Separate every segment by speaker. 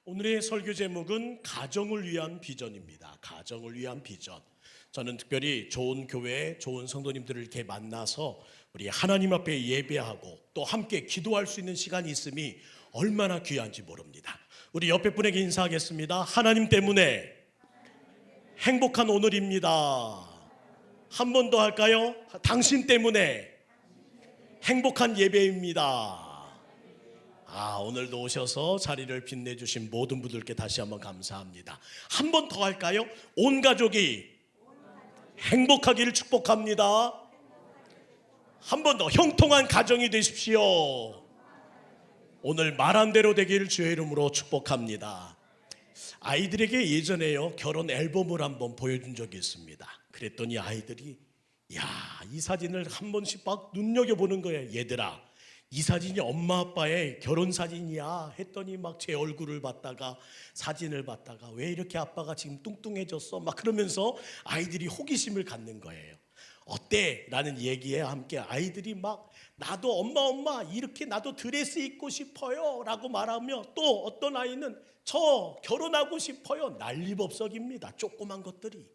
Speaker 1: 오늘의 설교 제목은 가정을 위한 비전입니다. 가정을 위한 비전. 저는 특별히 좋은 교회, 좋은 성도님들을 이렇게 만나서 우리 하나님 앞에 예배하고 또 함께 기도할 수 있는 시간이 있음이 얼마나 귀한지 모릅니다. 우리 옆에 분에게 인사하겠습니다. 하나님 때문에 행복한 오늘입니다. 한 번 더 할까요? 당신 때문에 행복한 예배입니다. 오늘도 오셔서 자리를 빛내주신 모든 분들께 다시 한번 감사합니다. 한 번 더 할까요? 온 가족이 행복하기를 축복합니다. 한 번 더, 형통한 가정이 되십시오. 오늘 말한 대로 되기를 주의 이름으로 축복합니다. 아이들에게 예전에요, 결혼 앨범을 한번 보여준 적이 있습니다. 그랬더니 아이들이 이 사진을 한 번씩 막 눈여겨보는 거예요. 얘들아, 이 사진이 엄마 아빠의 결혼 사진이야 했더니 막 제 얼굴을 봤다가 사진을 봤다가 왜 이렇게 아빠가 지금 뚱뚱해졌어? 막 그러면서 아이들이 호기심을 갖는 거예요. 어때? 라는 얘기에 함께 아이들이 막 나도 엄마 이렇게 나도 드레스 입고 싶어요 라고 말하며, 또 어떤 아이는 저 결혼하고 싶어요. 난리법석입니다. 조그만 것들이.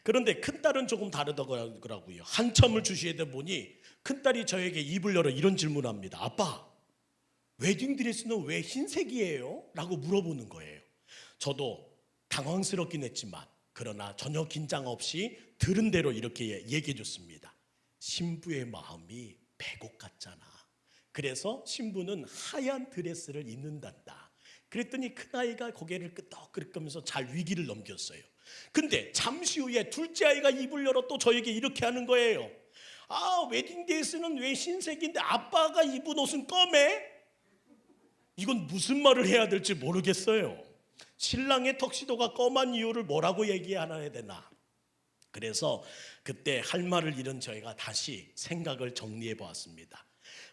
Speaker 1: 그런데 큰딸은 조금 다르더라고요. 한참을 주시다 보니 큰딸이 저에게 입을 열어 이런 질문을 합니다. 아빠, 웨딩드레스는 왜 흰색이에요? 라고 물어보는 거예요. 저도 당황스럽긴 했지만 그러나 전혀 긴장 없이 들은 대로 이렇게 얘기해 줬습니다. 신부의 마음이 백옥 같잖아. 그래서 신부는 하얀 드레스를 입는단다. 그랬더니 큰아이가 고개를 끄덕끄덕하면서 잘 위기를 넘겼어요. 근데 잠시 후에 둘째 아이가 입을 열어 또 저에게 이렇게 하는 거예요. 웨딩드레스는 왜 흰색인데 아빠가 입은 옷은 검해? 이건 무슨 말을 해야 될지 모르겠어요. 신랑의 턱시도가 검은 이유를 뭐라고 얘기해야 되나? 그래서 그때 할 말을 잃은 저희가 다시 생각을 정리해 보았습니다.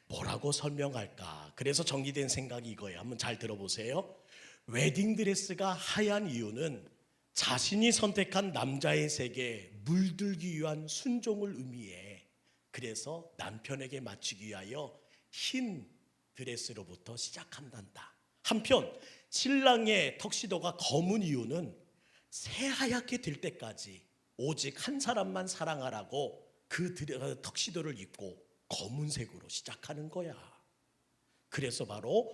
Speaker 1: 뭐라고 설명할까? 그래서 정리된 생각이 이거예요. 한번 잘 들어보세요. 웨딩드레스가 하얀 이유는 자신이 선택한 남자의 세계에 물들기 위한 순종을 의미해. 그래서 남편에게 맞추기 위하여 흰 드레스로부터 시작한단다. 한편 신랑의 턱시도가 검은 이유는 새하얗게 될 때까지 오직 한 사람만 사랑하라고 그 턱시도를 입고 검은색으로 시작하는 거야. 그래서 바로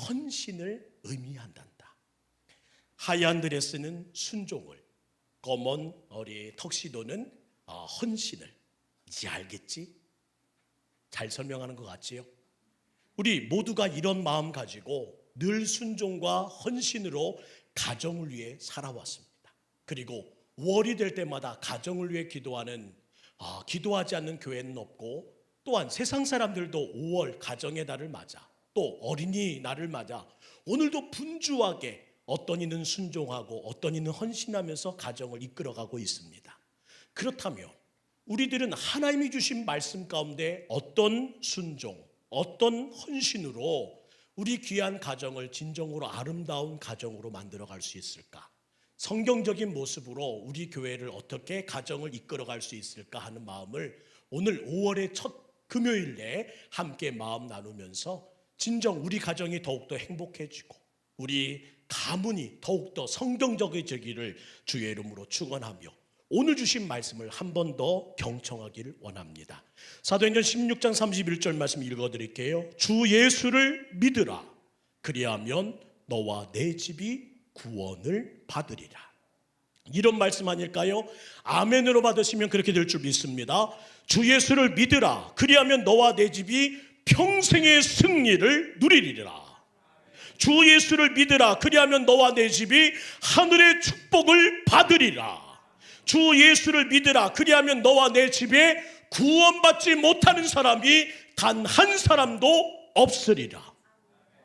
Speaker 1: 헌신을 의미한단다. 하얀 드레스는 순종을, 검은 턱시도는 헌신을. 이제 알겠지? 잘 설명하는 것 같지요? 우리 모두가 이런 마음 가지고 늘 순종과 헌신으로 가정을 위해 살아왔습니다. 그리고 5월이 될 때마다 가정을 위해 기도하지 않는 교회는 없고, 또한 세상 사람들도 5월 가정의 달을 맞아, 또 어린이날을 맞아 오늘도 분주하게 어떤 이는 순종하고 어떤 이는 헌신하면서 가정을 이끌어가고 있습니다. 그렇다면 우리들은 하나님이 주신 말씀 가운데 어떤 순종, 어떤 헌신으로 우리 귀한 가정을 진정으로 아름다운 가정으로 만들어갈 수 있을까? 성경적인 모습으로 우리 교회를 어떻게 가정을 이끌어갈 수 있을까 하는 마음을 오늘 5월의 첫 금요일에 함께 마음 나누면서 진정 우리 가정이 더욱더 행복해지고 우리 가문이 더욱더 성경적이기를 주의 이름으로 축원하며 오늘 주신 말씀을 한 번 더 경청하기를 원합니다. 사도행전 16장 31절 말씀 읽어드릴게요. 주 예수를 믿으라. 그리하면 너와 내 집이 구원을 받으리라. 이런 말씀 아닐까요? 아멘으로 받으시면 그렇게 될 줄 믿습니다. 주 예수를 믿으라. 그리하면 너와 내 집이 평생의 승리를 누리리라. 주 예수를 믿으라. 그리하면 너와 내 집이 하늘의 축복을 받으리라. 주 예수를 믿으라. 그리하면 너와 내 집에 구원받지 못하는 사람이 단 한 사람도 없으리라.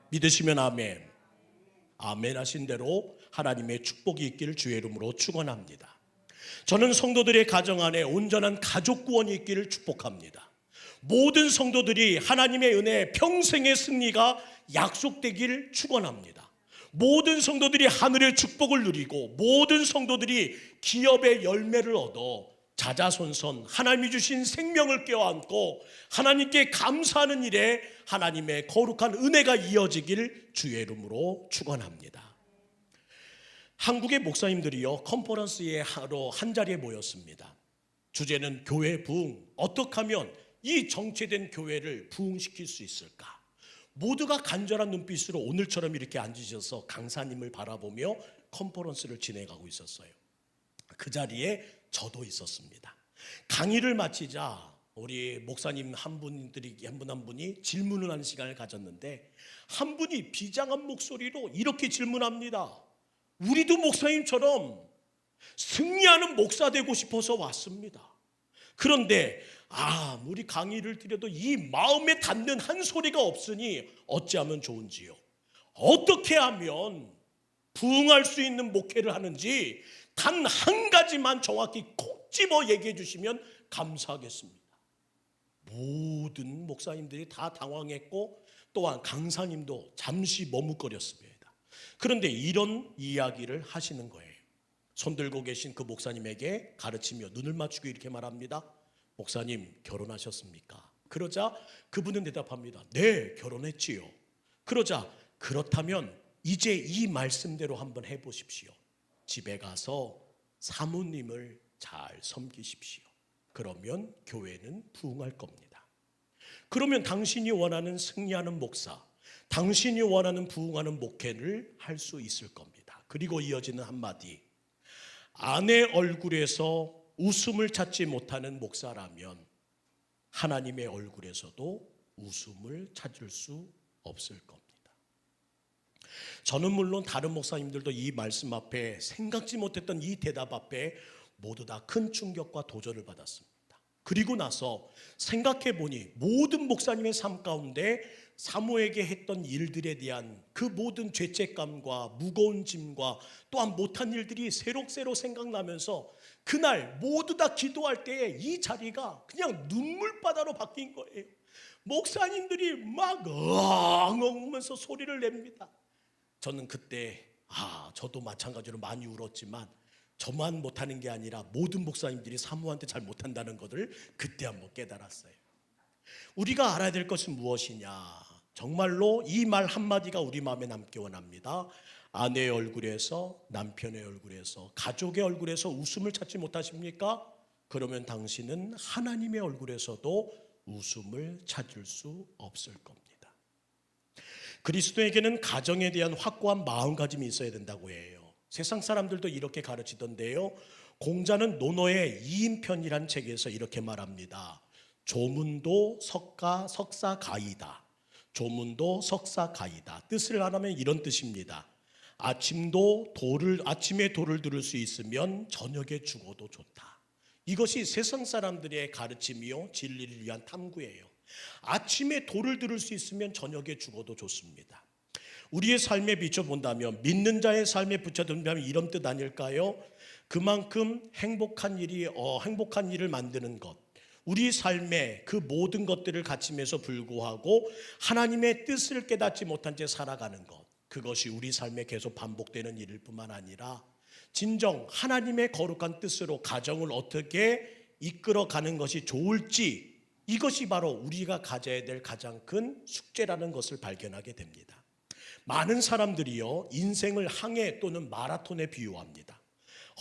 Speaker 1: 믿으시면 아멘. 아멘 하신 대로 하나님의 축복이 있기를 주의 이름으로 축원합니다. 저는 성도들의 가정 안에 온전한 가족 구원이 있기를 축복합니다. 모든 성도들이 하나님의 은혜 평생의 승리가 약속되기를 축원합니다. 모든 성도들이 하늘의 축복을 누리고 모든 성도들이 기업의 열매를 얻어 자자손손 하나님이 주신 생명을 껴안고 하나님께 감사하는 일에 하나님의 거룩한 은혜가 이어지길 주의 이름으로 축원합니다. 한국의 목사님들이요, 컨퍼런스에 하러 한자리에 모였습니다. 주제는 교회 부흥, 어떻게 하면 이 정체된 교회를 부흥시킬 수 있을까? 모두가 간절한 눈빛으로 오늘처럼 이렇게 앉으셔서 강사님을 바라보며 컨퍼런스를 진행하고 있었어요. 그 자리에 저도 있었습니다. 강의를 마치자 우리 목사님 한 분이 질문을 하는 시간을 가졌는데, 한 분이 비장한 목소리로 이렇게 질문합니다. 우리도 목사님처럼 승리하는 목사 되고 싶어서 왔습니다. 그런데 아무리 강의를 드려도 이 마음에 닿는 한 소리가 없으니 어찌하면 좋은지요? 어떻게 하면 부흥할 수 있는 목회를 하는지 단 한 가지만 정확히 콕 집어 얘기해 주시면 감사하겠습니다. 모든 목사님들이 다 당황했고 또한 강사님도 잠시 머뭇거렸습니다. 그런데 이런 이야기를 하시는 거예요. 손들고 계신 그 목사님에게 가르치며 눈을 맞추고 이렇게 말합니다. 목사님, 결혼하셨습니까? 그러자 그분은 대답합니다. 네, 결혼했지요. 그러자 그렇다면 이제 이 말씀대로 한번 해보십시오. 집에 가서 사모님을 잘 섬기십시오. 그러면 교회는 부흥할 겁니다. 그러면 당신이 원하는 승리하는 목사, 당신이 원하는 부흥하는 목회를 할 수 있을 겁니다. 그리고 이어지는 한마디, 아내 얼굴에서 웃음을 찾지 못하는 목사라면 하나님의 얼굴에서도 웃음을 찾을 수 없을 겁니다. 저는 물론 다른 목사님들도 이 말씀 앞에, 생각지 못했던 이 대답 앞에 모두 다 큰 충격과 도전을 받았습니다. 그리고 나서 생각해 보니 모든 목사님의 삶 가운데 사모에게 했던 일들에 대한 그 모든 죄책감과 무거운 짐과 또한 못한 일들이 새록새록 생각나면서 그날 모두 다 기도할 때에 이 자리가 그냥 눈물바다로 바뀐 거예요. 목사님들이 막 엉엉면서 소리를 냅니다. 저는 그때 저도 마찬가지로 많이 울었지만 저만 못하는 게 아니라 모든 목사님들이 사모한테 잘 못한다는 것을 그때 한번 깨달았어요. 우리가 알아야 될 것은 무엇이냐? 정말로 이 말 한마디가 우리 마음에 남기 원합니다. 아내의 얼굴에서, 남편의 얼굴에서, 가족의 얼굴에서 웃음을 찾지 못하십니까? 그러면 당신은 하나님의 얼굴에서도 웃음을 찾을 수 없을 겁니다. 그리스도에게는 가정에 대한 확고한 마음가짐이 있어야 된다고 해요. 세상 사람들도 이렇게 가르치던데요. 공자는 논어의 2인편이라는 책에서 이렇게 말합니다. 조문도 석사가이다. 조문도 석사가이다. 뜻을 하면 이런 뜻입니다. 아침에 돌을 들을 수 있으면 저녁에 죽어도 좋다. 이것이 세상 사람들의 가르침이요, 진리를 위한 탐구예요. 아침에 돌을 들을 수 있으면 저녁에 죽어도 좋습니다. 우리의 삶에 비춰본다면, 믿는 자의 삶에 비춰본다면 이런 뜻 아닐까요? 그만큼 행복한 일을 만드는 것, 우리 삶에 그 모든 것들을 갖추면서 불구하고 하나님의 뜻을 깨닫지 못한 채 살아가는 것, 그것이 우리 삶에 계속 반복되는 일일 뿐만 아니라 진정 하나님의 거룩한 뜻으로 가정을 어떻게 이끌어가는 것이 좋을지, 이것이 바로 우리가 가져야 될 가장 큰 숙제라는 것을 발견하게 됩니다. 많은 사람들이요, 인생을 항해 또는 마라톤에 비유합니다.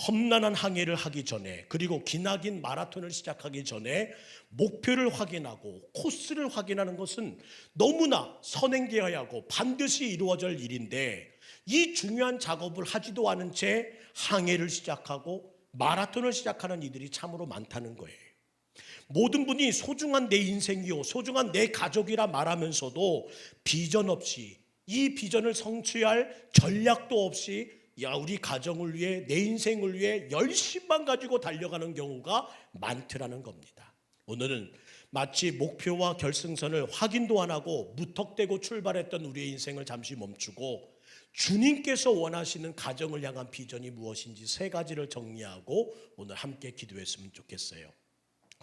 Speaker 1: 험난한 항해를 하기 전에, 그리고 기나긴 마라톤을 시작하기 전에 목표를 확인하고 코스를 확인하는 것은 너무나 선행되어야 하고 반드시 이루어질 일인데, 이 중요한 작업을 하지도 않은 채 항해를 시작하고 마라톤을 시작하는 이들이 참으로 많다는 거예요. 모든 분이 소중한 내 인생이요, 소중한 내 가족이라 말하면서도 비전 없이, 이 비전을 성취할 전략도 없이 우리 가정을 위해, 내 인생을 위해 열심만 가지고 달려가는 경우가 많더라는 겁니다. 오늘은 마치 목표와 결승선을 확인도 안 하고 무턱대고 출발했던 우리의 인생을 잠시 멈추고 주님께서 원하시는 가정을 향한 비전이 무엇인지 세 가지를 정리하고 오늘 함께 기도했으면 좋겠어요.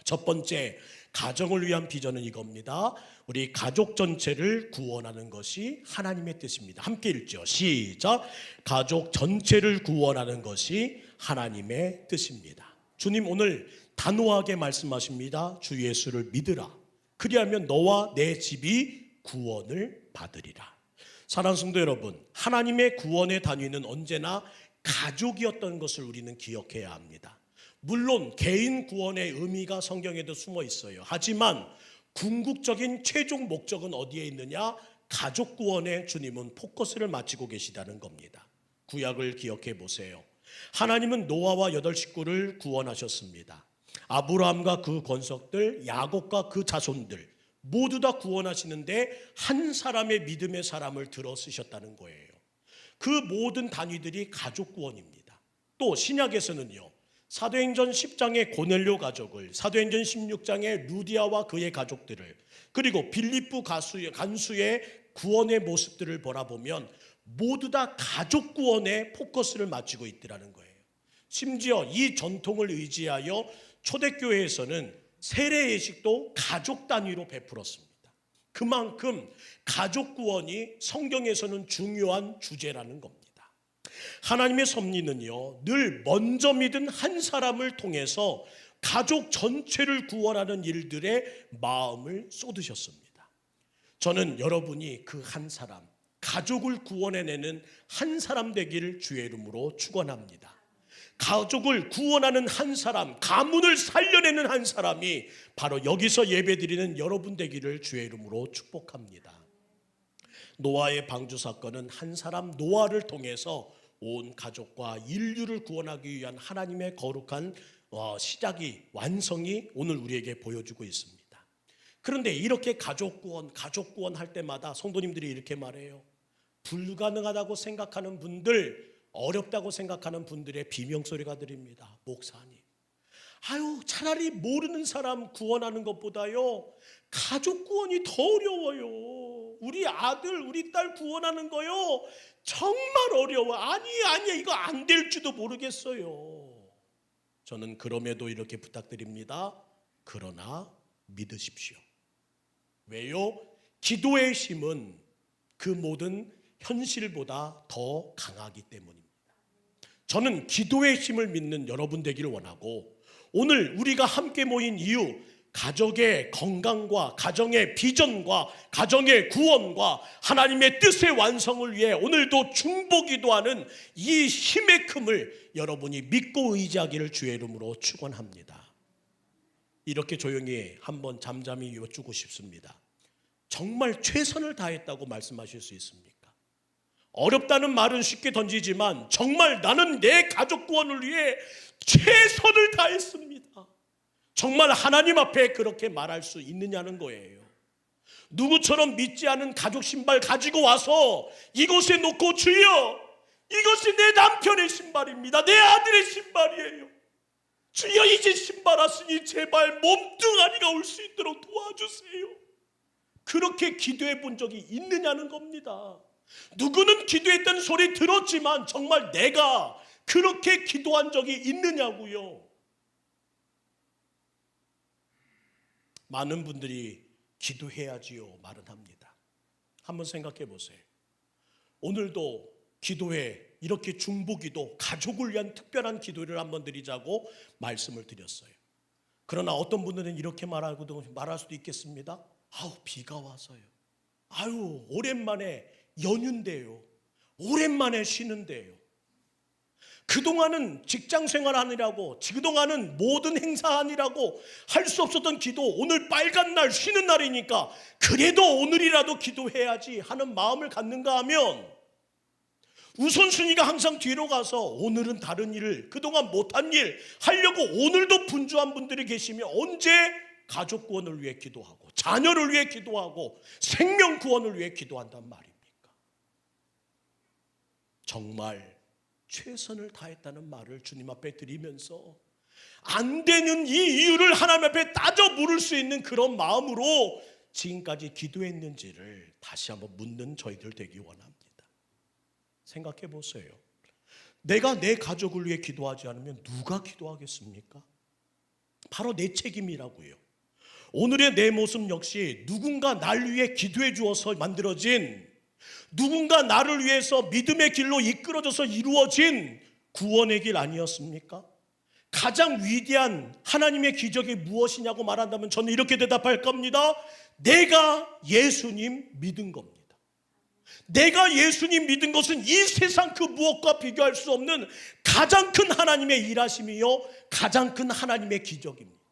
Speaker 1: 첫 번째, 가정을 위한 비전은 이겁니다. 우리 가족 전체를 구원하는 것이 하나님의 뜻입니다. 함께 읽죠. 시작. 가족 전체를 구원하는 것이 하나님의 뜻입니다. 주님, 오늘 단호하게 말씀하십니다. 주 예수를 믿으라. 그리하면 너와 내 집이 구원을 받으리라. 사랑하는 성도 여러분, 하나님의 구원의 단위는 언제나 가족이었던 것을 우리는 기억해야 합니다. 물론 개인 구원의 의미가 성경에도 숨어 있어요. 하지만 궁극적인 최종 목적은 어디에 있느냐? 가족 구원에 주님은 포커스를 맞추고 계시다는 겁니다. 구약을 기억해 보세요. 하나님은 노아와 8 식구를 구원하셨습니다. 아브라함과 그 권속들, 야곱과 그 자손들 모두 다 구원하시는데 한 사람의 믿음의 사람을 들어 쓰셨다는 거예요. 그 모든 단위들이 가족 구원입니다. 또 신약에서는요, 사도행전 10장의 고넬료 가족을, 사도행전 16장의 루디아와 그의 가족들을, 그리고 빌립보 간수의 구원의 모습들을 보라보면 모두 다 가족 구원에 포커스를 맞추고 있더라는 거예요. 심지어 이 전통을 의지하여 초대교회에서는 세례 예식도 가족 단위로 베풀었습니다. 그만큼 가족 구원이 성경에서는 중요한 주제라는 겁니다. 하나님의 섭리는요, 늘 먼저 믿은 한 사람을 통해서 가족 전체를 구원하는 일들에 마음을 쏟으셨습니다. 저는 여러분이 그 한 사람, 가족을 구원해내는 한 사람 되기를 주의 이름으로 축원합니다. 가족을 구원하는 한 사람, 가문을 살려내는 한 사람이 바로 여기서 예배드리는 여러분 되기를 주의 이름으로 축복합니다. 노아의 방주 사건은 한 사람 노아를 통해서 온 가족과 인류를 구원하기 위한 하나님의 거룩한 시작이, 완성이 오늘 우리에게 보여주고 있습니다. 그런데 이렇게 가족 구원 할 때마다 성도님들이 이렇게 말해요. 불가능하다고 생각하는 분들, 어렵다고 생각하는 분들의 비명소리가 들립니다. 목사님, 차라리 모르는 사람 구원하는 것보다요, 가족 구원이 더 어려워요. 우리 아들, 우리 딸 구원하는 거요, 정말 어려워. 아니야, 이거 안 될지도 모르겠어요. 저는 그럼에도 이렇게 부탁드립니다. 그러나 믿으십시오. 왜요? 기도의 힘은 그 모든 현실보다 더 강하기 때문입니다. 저는 기도의 힘을 믿는 여러분 되기를 원하고, 오늘 우리가 함께 모인 이유, 가족의 건강과 가정의 비전과 가정의 구원과 하나님의 뜻의 완성을 위해 오늘도 중보기도하는 이 힘의 큼을 여러분이 믿고 의지하기를 주의 이름으로 축원합니다. 이렇게 조용히 한번 잠잠히 여쭈고 싶습니다. 정말 최선을 다했다고 말씀하실 수 있습니까? 어렵다는 말은 쉽게 던지지만 정말 나는 내 가족 구원을 위해 최선을 다했습니다. 정말 하나님 앞에 그렇게 말할 수 있느냐는 거예요. 누구처럼 믿지 않은 가족 신발 가지고 와서 이곳에 놓고, 주여, 이것이 내 남편의 신발입니다, 내 아들의 신발이에요, 주여 이제 신발 왔으니 제발 몸뚱아리가 올 수 있도록 도와주세요. 그렇게 기도해 본 적이 있느냐는 겁니다. 누구는 기도했다는 소리 들었지만 정말 내가 그렇게 기도한 적이 있느냐고요. 많은 분들이 기도해야지요 말은 합니다. 한번 생각해 보세요. 오늘도 기도회, 이렇게 중보기도, 가족을 위한 특별한 기도를 한번 드리자고 말씀을 드렸어요. 그러나 어떤 분들은 이렇게 말할 수도 있겠습니다. 비가 와서요. 오랜만에 연휴인데요, 오랜만에 쉬는데요. 그동안은 직장 생활하느라고, 그동안은 모든 행사하느라고 할 수 없었던 기도, 오늘 빨간 날, 쉬는 날이니까 그래도 오늘이라도 기도해야지 하는 마음을 갖는가 하면, 우선순위가 항상 뒤로 가서 오늘은 다른 일을, 그동안 못한 일 하려고 오늘도 분주한 분들이 계시면 언제 가족 구원을 위해 기도하고, 자녀를 위해 기도하고, 생명 구원을 위해 기도한단 말입니까? 정말 최선을 다했다는 말을 주님 앞에 드리면서 안 되는 이 이유를 하나님 앞에 따져 물을 수 있는 그런 마음으로 지금까지 기도했는지를 다시 한번 묻는 저희들 되기 원합니다. 생각해 보세요. 내가 내 가족을 위해 기도하지 않으면 누가 기도하겠습니까? 바로 내 책임이라고요. 오늘의 내 모습 역시 누군가 날 위해 기도해 주어서 만들어진, 누군가 나를 위해서 믿음의 길로 이끌어져서 이루어진 구원의 길 아니었습니까? 가장 위대한 하나님의 기적이 무엇이냐고 말한다면 저는 이렇게 대답할 겁니다. 내가 예수님 믿은 겁니다. 내가 예수님 믿은 것은 이 세상 그 무엇과 비교할 수 없는 가장 큰 하나님의 일하심이요, 가장 큰 하나님의 기적입니다.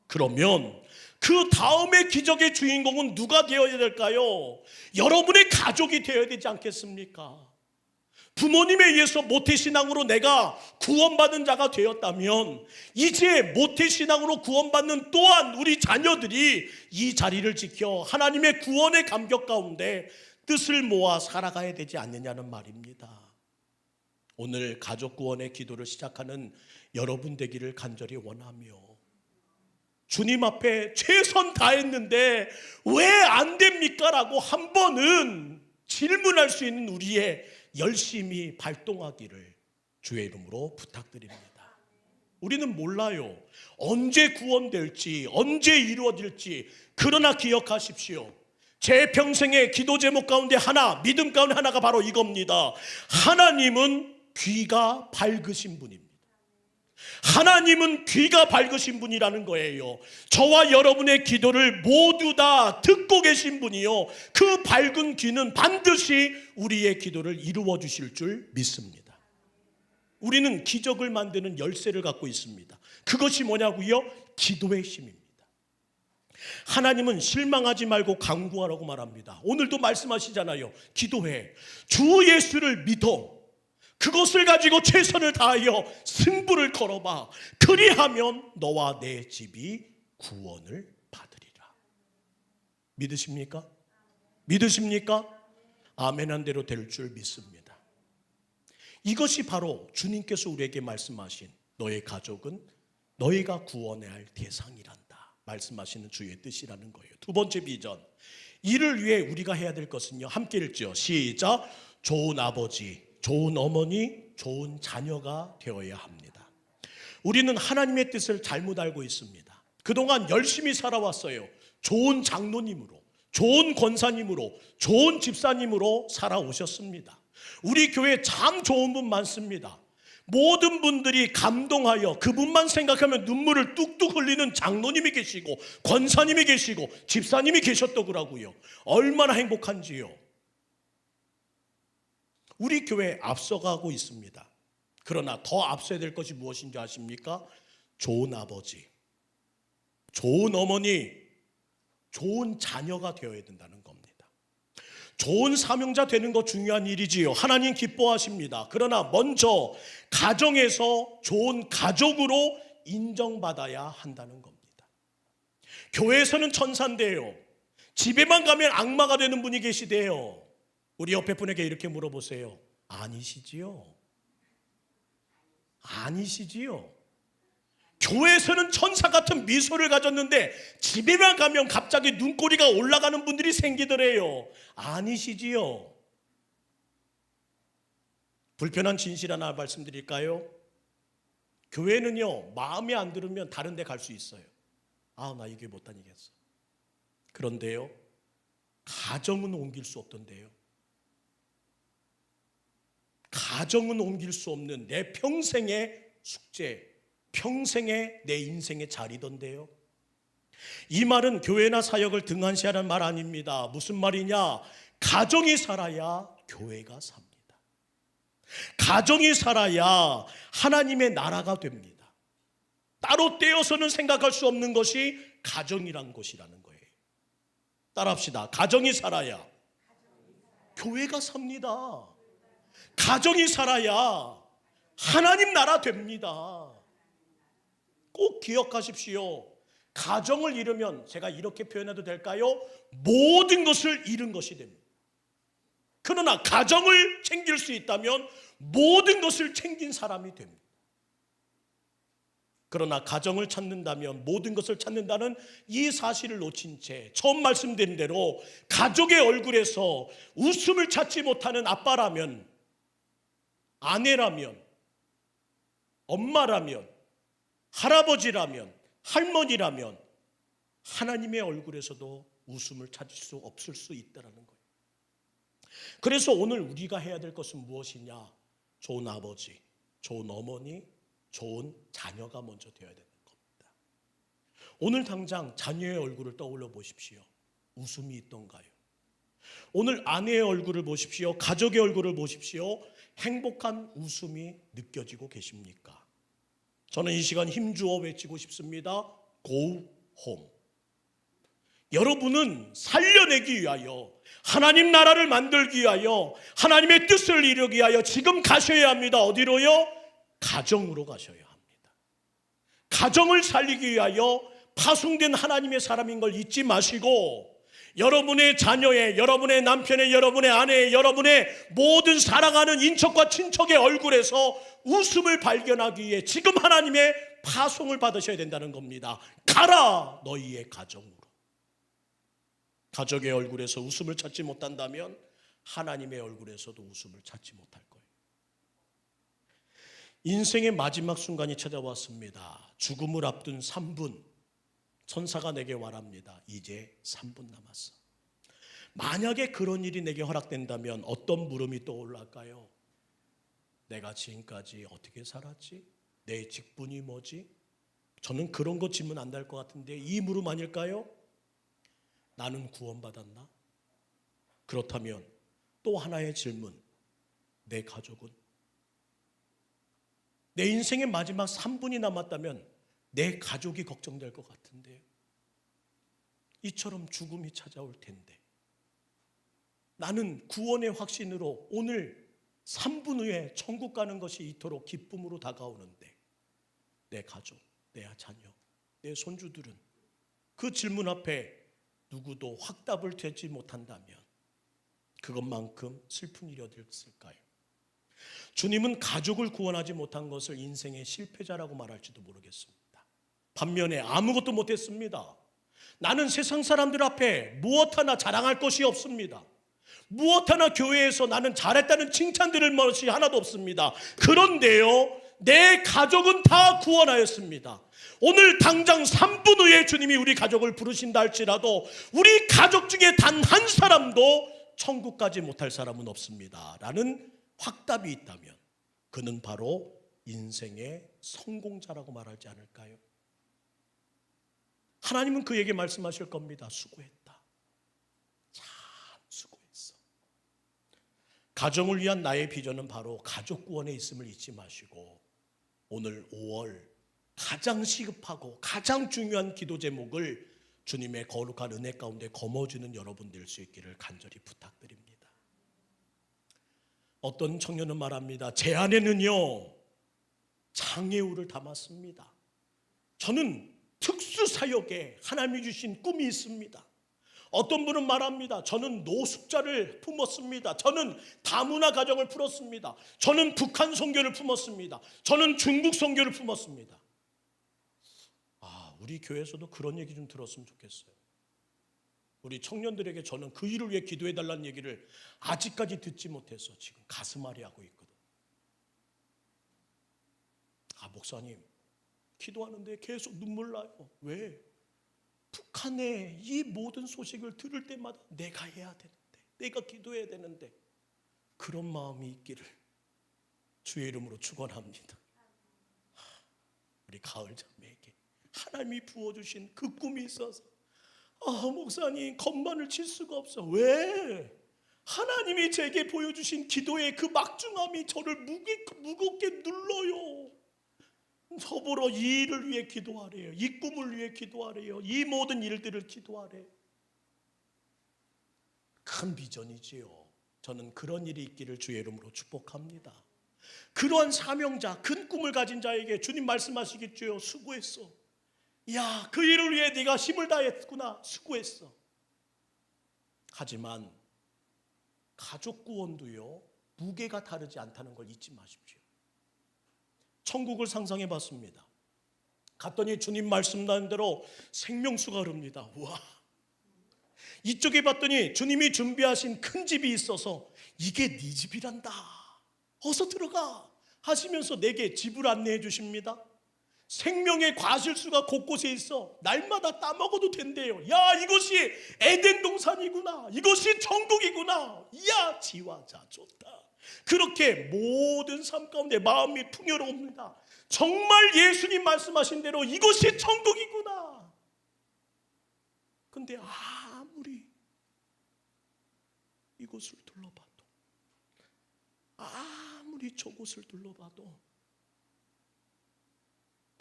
Speaker 1: 그러면 그 다음의 기적의 주인공은 누가 되어야 될까요? 여러분의 가족이 되어야 되지 않겠습니까? 부모님에 의해서 모태신앙으로 내가 구원받은 자가 되었다면 이제 모태신앙으로 구원받는 또한 우리 자녀들이 이 자리를 지켜 하나님의 구원의 감격 가운데 뜻을 모아 살아가야 되지 않느냐는 말입니다. 오늘 가족 구원의 기도를 시작하는 여러분 되기를 간절히 원하며, 주님 앞에 최선 다했는데 왜 안 됩니까? 라고 한 번은 질문할 수 있는 우리의 열심히 발동하기를 주의 이름으로 부탁드립니다. 우리는 몰라요. 언제 구원될지, 언제 이루어질지. 그러나 기억하십시오. 제 평생의 기도 제목 가운데 하나, 믿음 가운데 하나가 바로 이겁니다. 하나님은 귀가 밝으신 분입니다. 하나님은 귀가 밝으신 분이라는 거예요. 저와 여러분의 기도를 모두 다 듣고 계신 분이요, 그 밝은 귀는 반드시 우리의 기도를 이루어 주실 줄 믿습니다. 우리는 기적을 만드는 열쇠를 갖고 있습니다. 그것이 뭐냐고요? 기도의 힘입니다. 하나님은 실망하지 말고 간구하라고 말합니다. 오늘도 말씀하시잖아요. 기도해. 주 예수를 믿어. 그것을 가지고 최선을 다하여 승부를 걸어봐. 그리하면 너와 내 집이 구원을 받으리라. 믿으십니까? 믿으십니까? 아멘한 대로 될 줄 믿습니다. 이것이 바로 주님께서 우리에게 말씀하신 너의 가족은 너희가 구원해야 할 대상이란다 말씀하시는 주의 뜻이라는 거예요. 두 번째 비전, 이를 위해 우리가 해야 될 것은요, 함께 읽죠. 시작. 좋은 아버지, 좋은 어머니, 좋은 자녀가 되어야 합니다. 우리는 하나님의 뜻을 잘못 알고 있습니다. 그동안 열심히 살아왔어요. 좋은 장로님으로, 좋은 권사님으로, 좋은 집사님으로 살아오셨습니다. 우리 교회에 참 좋은 분 많습니다. 모든 분들이 감동하여 그분만 생각하면 눈물을 뚝뚝 흘리는 장로님이 계시고 권사님이 계시고 집사님이 계셨더라고요. 얼마나 행복한지요. 우리 교회 앞서가고 있습니다. 그러나 더 앞서야 될 것이 무엇인지 아십니까? 좋은 아버지, 좋은 어머니, 좋은 자녀가 되어야 된다는 겁니다. 좋은 사명자 되는 거 중요한 일이지요. 하나님 기뻐하십니다. 그러나 먼저 가정에서 좋은 가족으로 인정받아야 한다는 겁니다. 교회에서는 천사인데요, 집에만 가면 악마가 되는 분이 계시대요. 우리 옆에 분에게 이렇게 물어보세요. 아니시지요? 아니시지요? 교회에서는 천사 같은 미소를 가졌는데 집에만 가면 갑자기 눈꼬리가 올라가는 분들이 생기더래요. 아니시지요? 불편한 진실 하나 말씀드릴까요? 교회는요, 마음에 안 들으면 다른 데 갈 수 있어요. 아, 나 이게 못 다니겠어. 그런데요, 가정은 옮길 수 없던데요. 가정은 옮길 수 없는 내 평생의 숙제, 평생의 내 인생의 자리던데요. 이 말은 교회나 사역을 등한시하는 말 아닙니다. 무슨 말이냐? 가정이 살아야 교회가 삽니다. 가정이 살아야 하나님의 나라가 됩니다. 따로 떼어서는 생각할 수 없는 것이 가정이란 것이라는 거예요. 따라합시다. 가정이 살아야 교회가 삽니다. 가정이 살아야 하나님 나라 됩니다. 꼭 기억하십시오. 가정을 잃으면, 제가 이렇게 표현해도 될까요? 모든 것을 잃은 것이 됩니다. 그러나 가정을 챙길 수 있다면 모든 것을 챙긴 사람이 됩니다. 그러나 가정을 찾는다면, 모든 것을 찾는다는 이 사실을 놓친 채 처음 말씀드린 대로 가족의 얼굴에서 웃음을 찾지 못하는 아빠라면, 아내라면, 엄마라면, 할아버지라면, 할머니라면 하나님의 얼굴에서도 웃음을 찾을 수 없을 수 있다는 거예요. 그래서 오늘 우리가 해야 될 것은 무엇이냐? 좋은 아버지, 좋은 어머니, 좋은 자녀가 먼저 되어야 되는 겁니다. 오늘 당장 자녀의 얼굴을 떠올려 보십시오. 웃음이 있던가요? 오늘 아내의 얼굴을 보십시오. 가족의 얼굴을 보십시오. 행복한 웃음이 느껴지고 계십니까? 저는 이 시간 힘주어 외치고 싶습니다. Go home. 여러분은 살려내기 위하여, 하나님 나라를 만들기 위하여, 하나님의 뜻을 이루기 위하여 지금 가셔야 합니다. 어디로요? 가정으로 가셔야 합니다. 가정을 살리기 위하여 파송된 하나님의 사람인 걸 잊지 마시고, 여러분의 자녀의, 여러분의 남편의, 여러분의 아내의, 여러분의 모든 사랑하는 인척과 친척의 얼굴에서 웃음을 발견하기 위해 지금 하나님의 파송을 받으셔야 된다는 겁니다. 가라 너희의 가정으로. 가족의 얼굴에서 웃음을 찾지 못한다면 하나님의 얼굴에서도 웃음을 찾지 못할 거예요. 인생의 마지막 순간이 찾아왔습니다. 죽음을 앞둔 3분. 천사가 내게 말합니다. 이제 3분 남았어. 만약에 그런 일이 내게 허락된다면 어떤 물음이 떠올랄까요? 내가 지금까지 어떻게 살았지? 내 직분이 뭐지? 저는 그런 거 질문 안 될 것 같은데 이 물음 아닐까요? 나는 구원받았나? 그렇다면 또 하나의 질문. 내 가족은? 내 인생의 마지막 3분이 남았다면 내 가족이 걱정될 것 같은데요. 이처럼 죽음이 찾아올 텐데 나는 구원의 확신으로 오늘 3분 후에 천국 가는 것이 이토록 기쁨으로 다가오는데 내 가족, 내 자녀, 내 손주들은 그 질문 앞에 누구도 확답을 되지 못한다면 그것만큼 슬픈 일이 어디 있을까요? 주님은 가족을 구원하지 못한 것을 인생의 실패자라고 말할지도 모르겠습니다. 반면에 아무것도 못했습니다. 나는 세상 사람들 앞에 무엇 하나 자랑할 것이 없습니다. 무엇 하나 교회에서 나는 잘했다는 칭찬 들을 것이 하나도 없습니다. 그런데요, 내 가족은 다 구원하였습니다. 오늘 당장 3분 후에 주님이 우리 가족을 부르신다 할지라도 우리 가족 중에 단 한 사람도 천국 가지 못할 사람은 없습니다 라는 확답이 있다면 그는 바로 인생의 성공자라고 말하지 않을까요? 하나님은 그에게 말씀하실 겁니다. 수고했다. 참 수고했어. 가정을 위한 나의 비전은 바로 가족 구원에 있음을 잊지 마시고 오늘 5월 가장 시급하고 가장 중요한 기도 제목을 주님의 거룩한 은혜 가운데 거머쥐는 여러분 될 수 있기를 간절히 부탁드립니다. 어떤 청년은 말합니다. 제 안에는요 장애우를 담았습니다. 저는 특수사역에 하나님이 주신 꿈이 있습니다. 어떤 분은 말합니다. 저는 노숙자를 품었습니다. 저는 다문화 가정을 풀었습니다. 저는 북한 선교를 품었습니다. 저는 중국 선교를 품었습니다. 우리 교회에서도 그런 얘기 좀 들었으면 좋겠어요. 우리 청년들에게 저는 그 일을 위해 기도해달라는 얘기를 아직까지 듣지 못해서 지금 가슴앓이 하고 있거든. 목사님 기도하는데 계속 눈물 나요. 왜? 북한의 이 모든 소식을 들을 때마다 내가 해야 되는데, 내가 기도해야 되는데 그런 마음이 있기를 주의 이름으로 축원합니다. 우리 가을 자매에게 하나님이 부어주신 그 꿈이 있어서 목사님 건반을 칠 수가 없어. 왜? 하나님이 제게 보여주신 기도의 그 막중함이 저를 무겁게 눌러요. 서보러 이 일을 위해 기도하래요. 이 꿈을 위해 기도하래요. 이 모든 일들을 기도하래요. 큰 비전이지요. 저는 그런 일이 있기를 주의 이름으로 축복합니다. 그러한 사명자, 큰 꿈을 가진 자에게 주님 말씀하시겠죠. 수고했어. 야, 그 일을 위해 네가 힘을 다했구나. 수고했어. 하지만 가족 구원도요 무게가 다르지 않다는 걸 잊지 마십시오. 천국을 상상해 봤습니다. 갔더니 주님 말씀하신 대로 생명수가 흐릅니다. 우와. 이쪽에 봤더니 주님이 준비하신 큰 집이 있어서 이게 네 집이란다. 어서 들어가 하시면서 내게 집을 안내해 주십니다. 생명의 과실수가 곳곳에 있어. 날마다 따먹어도 된대요. 야, 이것이 에덴 동산이구나. 이것이 천국이구나. 이야, 지화자 좋다. 그렇게 모든 삶 가운데 마음이 풍요로웁니다. 정말 예수님 말씀하신 대로 이곳이 천국이구나. 근데 아무리 이곳을 둘러봐도, 아무리 저곳을 둘러봐도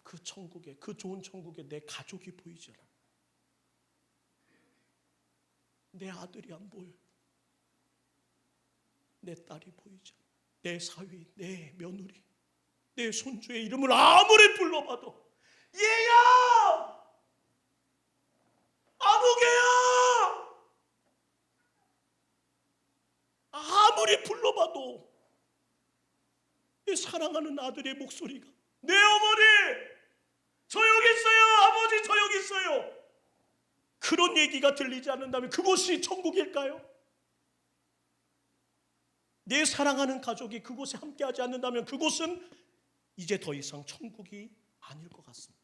Speaker 1: 그 천국에, 그 좋은 천국에 내 가족이 보이지 않아. 내 아들이 안 보여. 내 딸이 보이지 않아. 내 사위, 내 며느리, 내 손주의 이름을 아무리 불러봐도 얘야! 아무개야! 아무리 불러봐도 내 사랑하는 아들의 목소리가, 내 어머니! 저 여기 있어요! 아버지 저 여기 있어요! 그런 얘기가 들리지 않는다면 그곳이 천국일까요? 내 사랑하는 가족이 그곳에 함께하지 않는다면 그곳은 이제 더 이상 천국이 아닐 것 같습니다.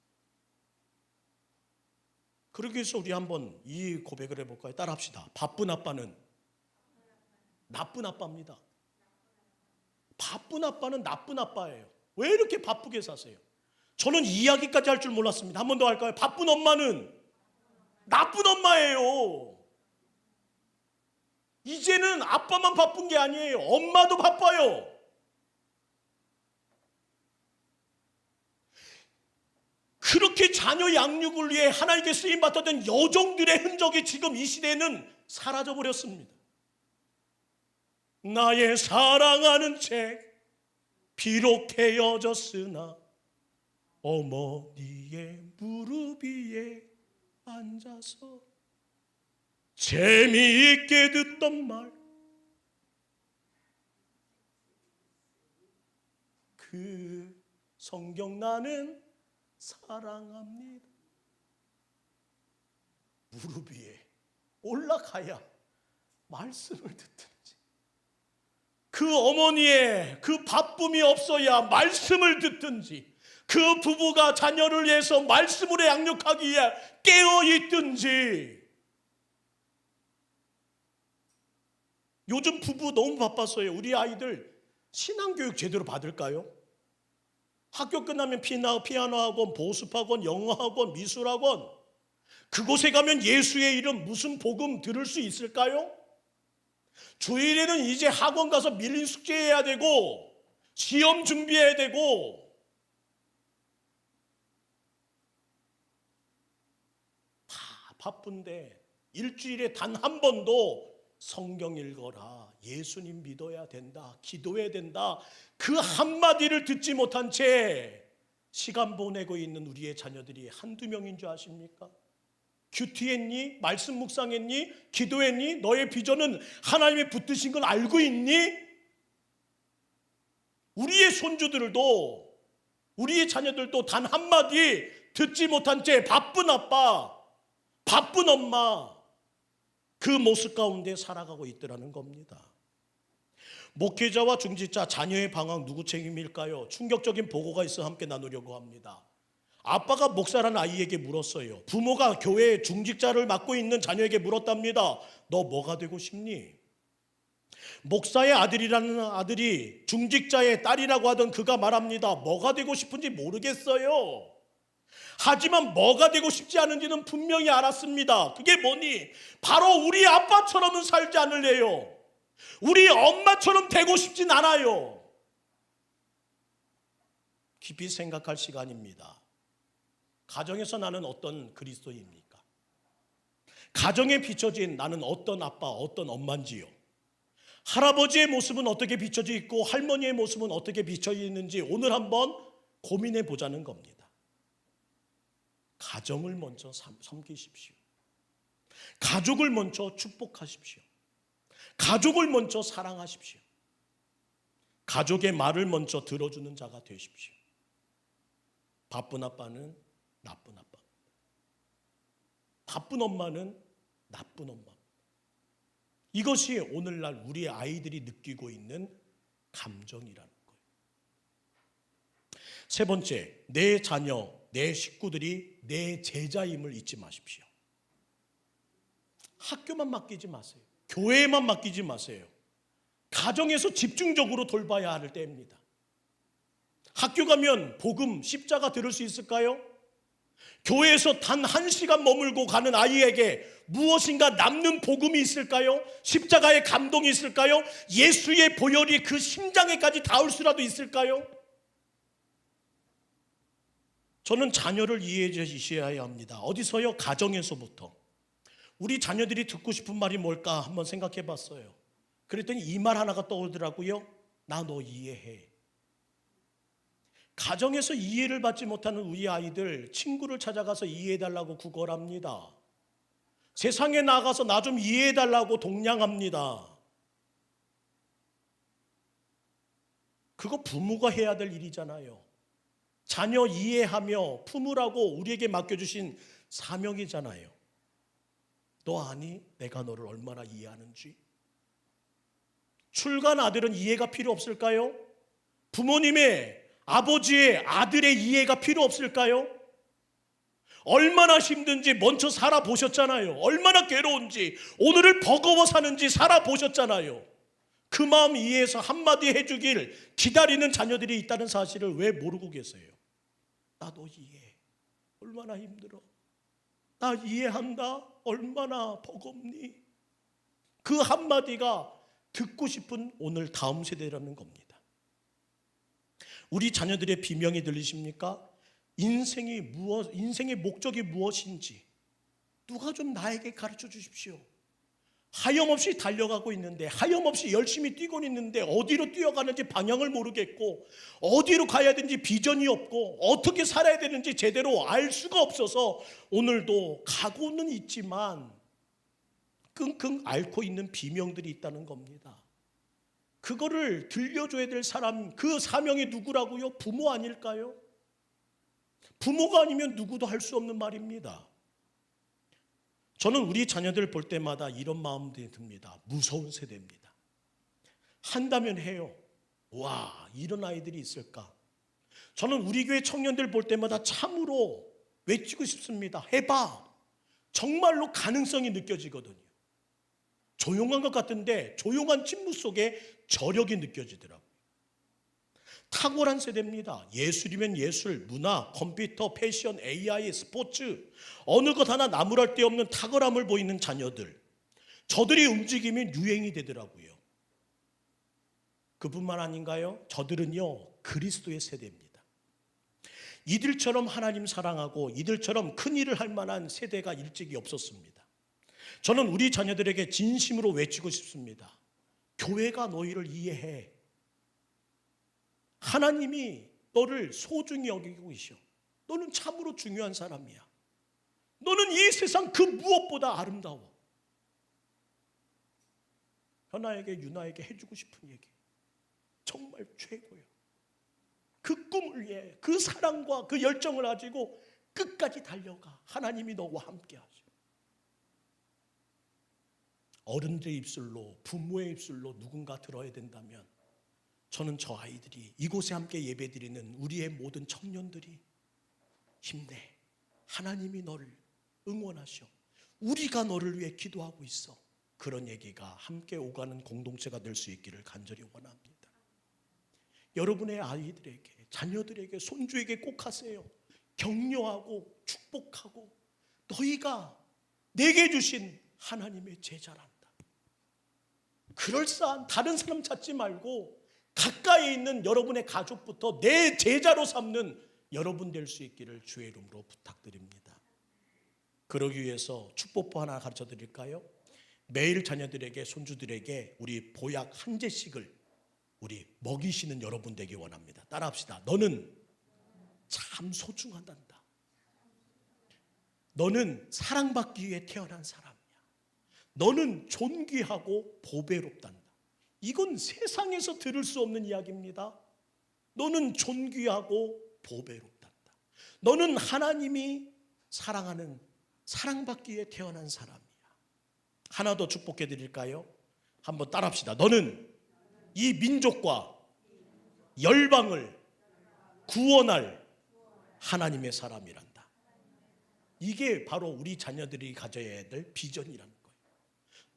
Speaker 1: 그러기 위해서 우리 한번 이 고백을 해볼까요? 따라합시다. 바쁜 아빠는 나쁜 아빠입니다. 바쁜 아빠는 나쁜 아빠예요. 왜 이렇게 바쁘게 사세요? 저는 이 이야기까지 할 줄 몰랐습니다. 한 번 더 할까요? 바쁜 엄마는 나쁜 엄마예요. 이제는 아빠만 바쁜 게 아니에요. 엄마도 바빠요. 그렇게 자녀 양육을 위해 하나님께 쓰임받았던 여종들의 흔적이 지금 이 시대에는 사라져버렸습니다. 나의 사랑하는 책 비록 헤어졌으나 어머니의 무릎 위에 앉아서 재미있게 듣던 말, 그 성경 나는 사랑합니다. 무릎 위에 올라가야 말씀을 듣든지, 그 어머니의 그 바쁨이 없어야 말씀을 듣든지, 그 부부가 자녀를 위해서 말씀으로 양육하기 위해 깨어있든지. 요즘 부부 너무 바빴어요. 우리 아이들 신앙교육 제대로 받을까요? 학교 끝나면 피아노 학원, 보습학원, 영어학원, 미술학원, 그곳에 가면 예수의 이름 무슨 복음 들을 수 있을까요? 주일에는 이제 학원 가서 밀린 숙제해야 되고 시험 준비해야 되고, 다 바쁜데 일주일에 단 한 번도 성경 읽어라, 예수님 믿어야 된다, 기도해야 된다, 그 한마디를 듣지 못한 채 시간 보내고 있는 우리의 자녀들이 한두 명인 줄 아십니까? 큐티했니? 말씀 묵상했니? 기도했니? 너의 비전은 하나님의 붙드신 걸 알고 있니? 우리의 손주들도, 우리의 자녀들도 단 한마디 듣지 못한 채 바쁜 아빠, 바쁜 엄마, 그 모습 가운데 살아가고 있더라는 겁니다. 목회자와 중직자, 자녀의 방황 누구 책임일까요? 충격적인 보고가 있어 함께 나누려고 합니다. 아빠가 목사라는 아이에게 물었어요. 부모가 교회의 중직자를 맡고 있는 자녀에게 물었답니다. 너 뭐가 되고 싶니? 목사의 아들이라는 아들이 중직자의 딸이라고 하던 그가 말합니다. 뭐가 되고 싶은지 모르겠어요. 하지만 뭐가 되고 싶지 않은지는 분명히 알았습니다. 그게 뭐니? 바로 우리 아빠처럼은 살지 않을래요. 우리 엄마처럼 되고 싶진 않아요. 깊이 생각할 시간입니다. 가정에서 나는 어떤 그리스도인입니까? 가정에 비춰진 나는 어떤 아빠, 어떤 엄마인지요? 할아버지의 모습은 어떻게 비춰져 있고 할머니의 모습은 어떻게 비춰져 있는지 오늘 한번 고민해 보자는 겁니다. 가정을 먼저 섬기십시오. 가족을 먼저 축복하십시오. 가족을 먼저 사랑하십시오. 가족의 말을 먼저 들어주는 자가 되십시오. 바쁜 아빠는 나쁜 아빠, 바쁜 엄마는 나쁜 엄마. 이것이 오늘날 우리 아이들이 느끼고 있는 감정이라는 거예요. 세 번째, 내 자녀, 내 식구들이 내 제자임을 잊지 마십시오. 학교만 맡기지 마세요. 교회에만 맡기지 마세요. 가정에서 집중적으로 돌봐야 할 때입니다. 학교 가면 복음, 십자가 들을 수 있을까요? 교회에서 단 1시간 머물고 가는 아이에게 무엇인가 남는 복음이 있을까요? 십자가의 감동이 있을까요? 예수의 보혈이 그 심장에까지 닿을 수라도 있을까요? 저는 자녀를 이해해 주셔야 합니다. 어디서요? 가정에서부터. 우리 자녀들이 듣고 싶은 말이 뭘까 한번 생각해 봤어요. 그랬더니 이 말 하나가 떠오르더라고요. 나 너 이해해. 가정에서 이해를 받지 못하는 우리 아이들, 친구를 찾아가서 이해해달라고 구걸합니다. 세상에 나가서 나 좀 이해해달라고 동냥합니다. 그거 부모가 해야 될 일이잖아요. 자녀 이해하며 품으라고 우리에게 맡겨주신 사명이잖아요. 너 아니? 내가 너를 얼마나 이해하는지. 출간 아들은 이해가 필요 없을까요? 부모님의, 아버지의, 아들의 이해가 필요 없을까요? 얼마나 힘든지 먼저 살아보셨잖아요. 얼마나 괴로운지, 오늘을 버거워 사는지 살아보셨잖아요. 그 마음 이해해서 한마디 해주길 기다리는 자녀들이 있다는 사실을 왜 모르고 계세요? 나도 이해해. 얼마나 힘들어. 나 이해한다. 얼마나 버겁니? 그 한마디가 듣고 싶은 오늘 다음 세대라는 겁니다. 우리 자녀들의 비명이 들리십니까? 인생의 목적이 무엇인지 누가 좀 나에게 가르쳐 주십시오. 하염없이 달려가고 있는데, 하염없이 열심히 뛰고 있는데 어디로 뛰어가는지 방향을 모르겠고, 어디로 가야 되는지 비전이 없고, 어떻게 살아야 되는지 제대로 알 수가 없어서 오늘도 가고는 있지만 끙끙 앓고 있는 비명들이 있다는 겁니다. 그거를 들려줘야 될 사람, 그 사명이 누구라고요? 부모 아닐까요? 부모가 아니면 누구도 할 수 없는 말입니다. 저는 우리 자녀들 볼 때마다 이런 마음들이 듭니다. 무서운 세대입니다. 한다면 해요. 와, 이런 아이들이 있을까? 저는 우리 교회 청년들 볼 때마다 참으로 외치고 싶습니다. 해봐. 정말로 가능성이 느껴지거든요. 조용한 것 같은데 조용한 침묵 속에 저력이 느껴지더라고요. 탁월한 세대입니다. 예술이면 예술, 문화, 컴퓨터, 패션, AI, 스포츠, 어느 것 하나 나무랄 데 없는 탁월함을 보이는 자녀들. 저들이 움직이면 유행이 되더라고요. 그뿐만 아닌가요? 저들은요, 그리스도의 세대입니다. 이들처럼 하나님 사랑하고 이들처럼 큰 일을 할 만한 세대가 일찍이 없었습니다. 저는 우리 자녀들에게 진심으로 외치고 싶습니다. 교회가 너희를 이해해. 하나님이 너를 소중히 여기고 계셔. 너는 참으로 중요한 사람이야. 너는 이 세상 그 무엇보다 아름다워. 현아에게, 유나에게 해주고 싶은 얘기, 정말 최고예요. 그 꿈을 위해, 그 사랑과 그 열정을 가지고 끝까지 달려가. 하나님이 너와 함께 하셔. 어른들의 입술로, 부모의 입술로 누군가 들어야 된다면 저는 저 아이들이, 이곳에 함께 예배드리는 우리의 모든 청년들이 힘내. 하나님이 너를 응원하셔. 우리가 너를 위해 기도하고 있어. 그런 얘기가 함께 오가는 공동체가 될 수 있기를 간절히 원합니다. 여러분의 아이들에게, 자녀들에게, 손주에게 꼭 하세요. 격려하고 축복하고 너희가 내게 주신 하나님의 제자란다. 그럴싸한 다른 사람 찾지 말고 가까이 있는 여러분의 가족부터 내 제자로 삼는 여러분 될 수 있기를 주의 이름으로 부탁드립니다. 그러기 위해서 축복보 하나 가르쳐 드릴까요? 매일 자녀들에게, 손주들에게 우리 보약 한 제씩을 우리 먹이시는 여러분 되기 원합니다. 따라합시다. 너는 참 소중하단다. 너는 사랑받기 위해 태어난 사람이야. 너는 존귀하고 보배롭단다. 이건 세상에서 들을 수 없는 이야기입니다. 너는 존귀하고 보배롭단다. 너는 하나님이 사랑하는, 사랑받기 위해 태어난 사람이야. 하나 더 축복해 드릴까요? 한번 따라합시다. 너는 이 민족과 열방을 구원할 하나님의 사람이란다. 이게 바로 우리 자녀들이 가져야 될 비전이라는 거예요.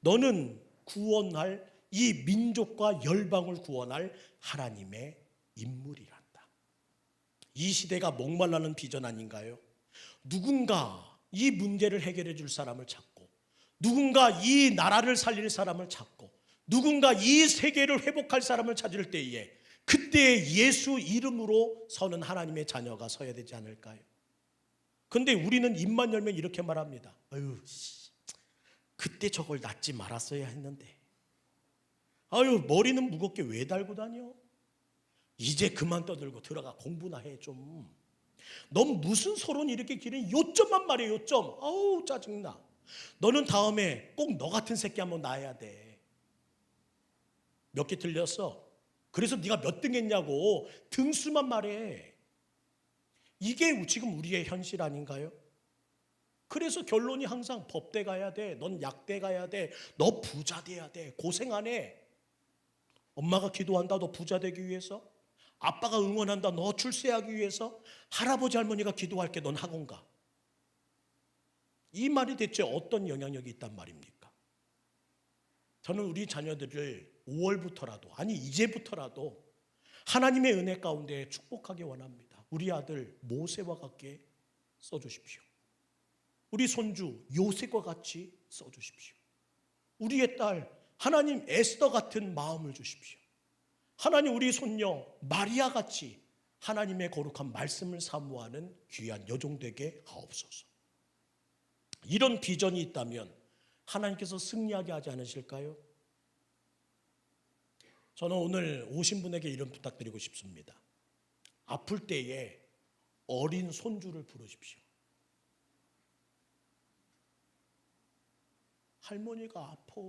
Speaker 1: 너는 구원할 이 민족과 열방을 구원할 하나님의 인물이란다. 이 시대가 목말라는 비전 아닌가요? 누군가 이 문제를 해결해 줄 사람을 찾고, 누군가 이 나라를 살릴 사람을 찾고, 누군가 이 세계를 회복할 사람을 찾을 때에 그때 예수 이름으로 서는 하나님의 자녀가 서야 되지 않을까요? 근데 우리는 입만 열면 이렇게 말합니다. 아유, 그때 저걸 낳지 말았어야 했는데, 아유, 머리는 무겁게 왜 달고 다녀? 이제 그만 떠들고 들어가 공부나 해 좀. 넌 무슨 서론이 이렇게 길은 요점만 말해, 요점. 아우, 짜증나. 너는 다음에 꼭 너 같은 새끼 한번 낳아야 돼. 몇 개 틀렸어? 그래서 네가 몇 등 했냐고 등수만 말해. 이게 지금 우리의 현실 아닌가요? 그래서 결론이 항상 법대 가야 돼, 넌 약대 가야 돼, 너 부자 돼야 돼. 고생 안 해. 엄마가 기도한다, 너 부자 되기 위해서. 아빠가 응원한다, 너 출세하기 위해서. 할아버지 할머니가 기도할게, 넌 학원 가. 이 말이 대체 어떤 영향력이 있단 말입니까? 저는 우리 자녀들을 5월부터라도, 아니 이제부터라도 하나님의 은혜 가운데 축복하기 원합니다. 우리 아들 모세와 같게 써주십시오. 우리 손주 요셉과 같이 써주십시오. 우리의 딸 하나님 에스더 같은 마음을 주십시오. 하나님 우리 손녀 마리아 같이 하나님의 거룩한 말씀을 사모하는 귀한 여종 되게 하옵소서. 이런 비전이 있다면 하나님께서 승리하게 하지 않으실까요? 저는 오늘 오신 분에게 이런 부탁드리고 싶습니다. 아플 때에 어린 손주를 부르십시오. 할머니가 아파.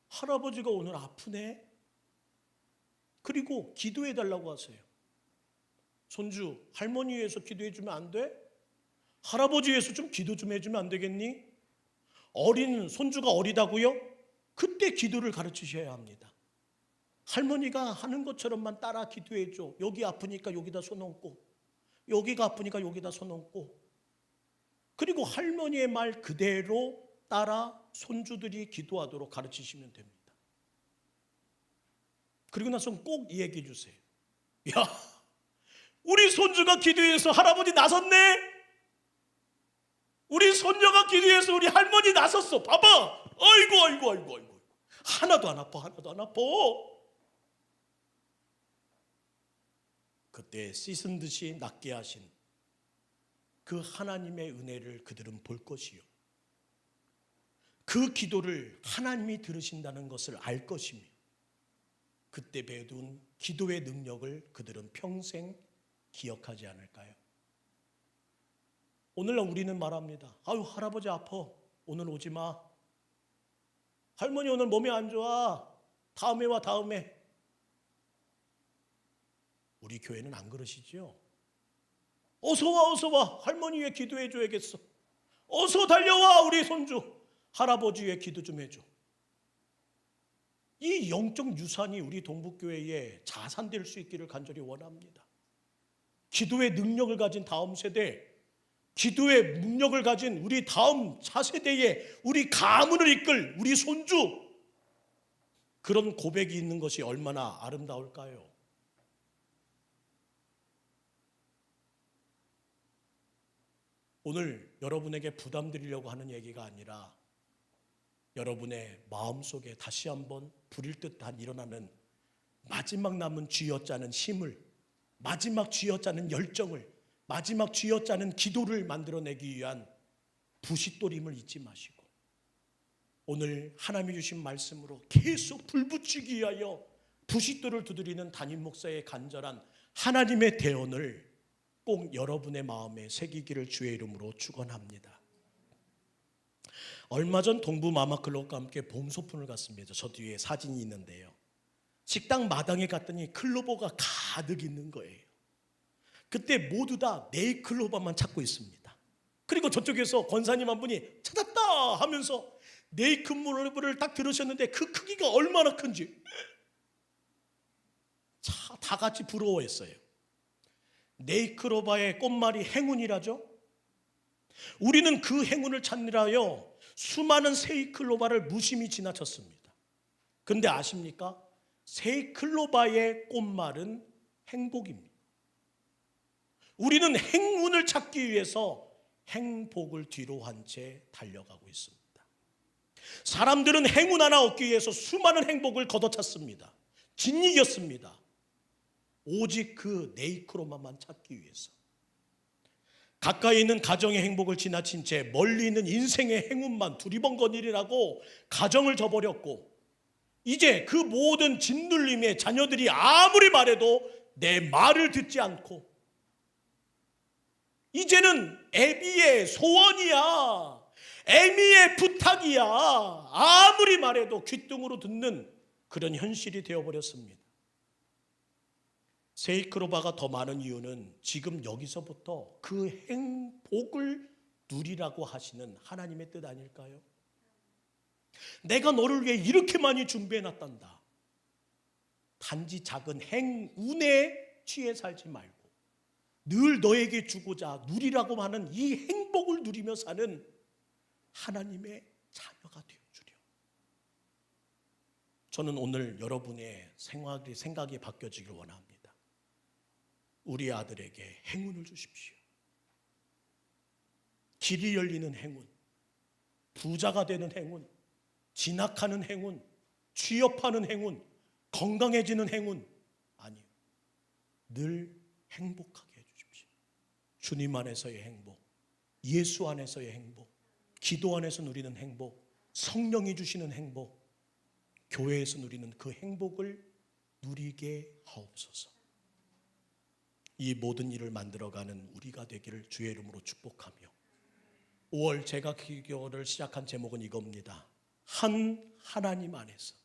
Speaker 1: 할아버지가 오늘 아프네. 그리고 기도해 달라고 하세요. 손주, 할머니 위해서 기도해 주면 안 돼? 할아버지 위해서 좀 기도 좀 해주면 안 되겠니? 어린 손주가 어리다고요? 그때 기도를 가르치셔야 합니다. 할머니가 하는 것처럼만 따라 기도해 줘. 여기 아프니까 여기다 손 얹고, 여기가 아프니까 여기다 손 얹고. 그리고 할머니의 말 그대로 따라 손주들이 기도하도록 가르치시면 됩니다. 그리고 나서 꼭 얘기해 주세요. 야, 우리 손주가 기도해서 할아버지 나섰네. 우리 손녀가 기도해서 우리 할머니 나섰어. 봐봐. 아이고. 하나도 안 아파. 그때 씻은 듯이 낫게 하신 그 하나님의 은혜를 그들은 볼 것이요, 그 기도를 하나님이 들으신다는 것을 알 것이며, 그때 배운 기도의 능력을 그들은 평생 기억하지 않을까요? 오늘날 우리는 말합니다. 아유, 할아버지 아파. 오늘 오지 마. 할머니 오늘 몸이 안 좋아. 다음에 와, 다음에. 우리 교회는 안 그러시죠? 어서 와. 할머니 위해 기도해 줘야겠어. 어서 달려와, 우리 손주. 할아버지 위해 기도 좀 해줘. 이 영적 유산이 우리 동북교회에 자산될 수 있기를 간절히 원합니다. 기도의 능력을 가진 다음 세대, 기도의 능력을 가진 우리 다음 차세대에 우리 가문을 이끌 우리 손주, 그런 고백이 있는 것이 얼마나 아름다울까요? 오늘 여러분에게 부담 드리려고 하는 얘기가 아니라 여러분의 마음속에 다시 한번 불일 듯한 일어나는 마지막 남은 쥐어짜는 힘을, 마지막 쥐어짜는 열정을, 마지막 쥐어짜는 기도를 만들어내기 위한 부싯돌임을 잊지 마시고, 오늘 하나님이 주신 말씀으로 계속 불붙이기 위하여 부싯돌을 두드리는 담임 목사의 간절한 하나님의 대언을 꼭 여러분의 마음에 새기기를 주의 이름으로 축원합니다. 얼마 전 동부 마마클럽과 함께 봄 소풍을 갔습니다. 저 뒤에 사진이 있는데요. 식당 마당에 갔더니 클로버가 가득 있는 거예요. 그때 모두 다 네잎클로버만 찾고 있습니다. 그리고 저쪽에서 권사님 한 분이 찾았다 하면서 네잎클로버를 딱 들으셨는데 그 크기가 얼마나 큰지 다 같이 부러워했어요. 네잎클로버의 꽃말이 행운이라죠. 우리는 그 행운을 찾느라요 수많은 세잎클로버를 무심히 지나쳤습니다. 근데 아십니까? 새 클로바의 꽃말은 행복입니다. 우리는 행운을 찾기 위해서 행복을 뒤로 한 채 달려가고 있습니다. 사람들은 행운 하나 얻기 위해서 수많은 행복을 걷어찼습니다. 짓이겼습니다. 오직 그 네이크로마만 찾기 위해서. 가까이 있는 가정의 행복을 지나친 채 멀리 있는 인생의 행운만 두리번거리라고 가정을 저버렸고, 이제 그 모든 짓눌림에 자녀들이 아무리 말해도 내 말을 듣지 않고, 이제는 애비의 소원이야, 애미의 부탁이야, 아무리 말해도 귓등으로 듣는 그런 현실이 되어버렸습니다. 세이크로바가 더 많은 이유는 지금 여기서부터 그 행복을 누리라고 하시는 하나님의 뜻 아닐까요? 내가 너를 위해 이렇게 많이 준비해놨단다. 단지 작은 행운에 취해 살지 말고 늘 너에게 주고자 누리라고 하는 이 행복을 누리며 사는 하나님의 자녀가 되어주려. 저는 오늘 여러분의 생각이 바뀌어지길 원합니다. 우리 아들에게 행운을 주십시오. 길이 열리는 행운, 부자가 되는 행운, 진학하는 행운, 취업하는 행운, 건강해지는 행운, 아니요, 늘 행복하게 해주십시오. 주님 안에서의 행복, 예수 안에서의 행복, 기도 안에서 누리는 행복, 성령이 주시는 행복, 교회에서 누리는 그 행복을 누리게 하옵소서. 이 모든 일을 만들어가는 우리가 되기를 주의 이름으로 축복하며, 5월 제가 기도를 시작한 제목은 이겁니다. 한 하나님 안에서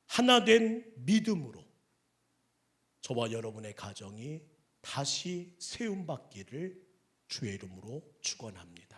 Speaker 1: 하나 된 믿음으로 저와 여러분의 가정이 다시 세움받기를 주의 이름으로 축원합니다.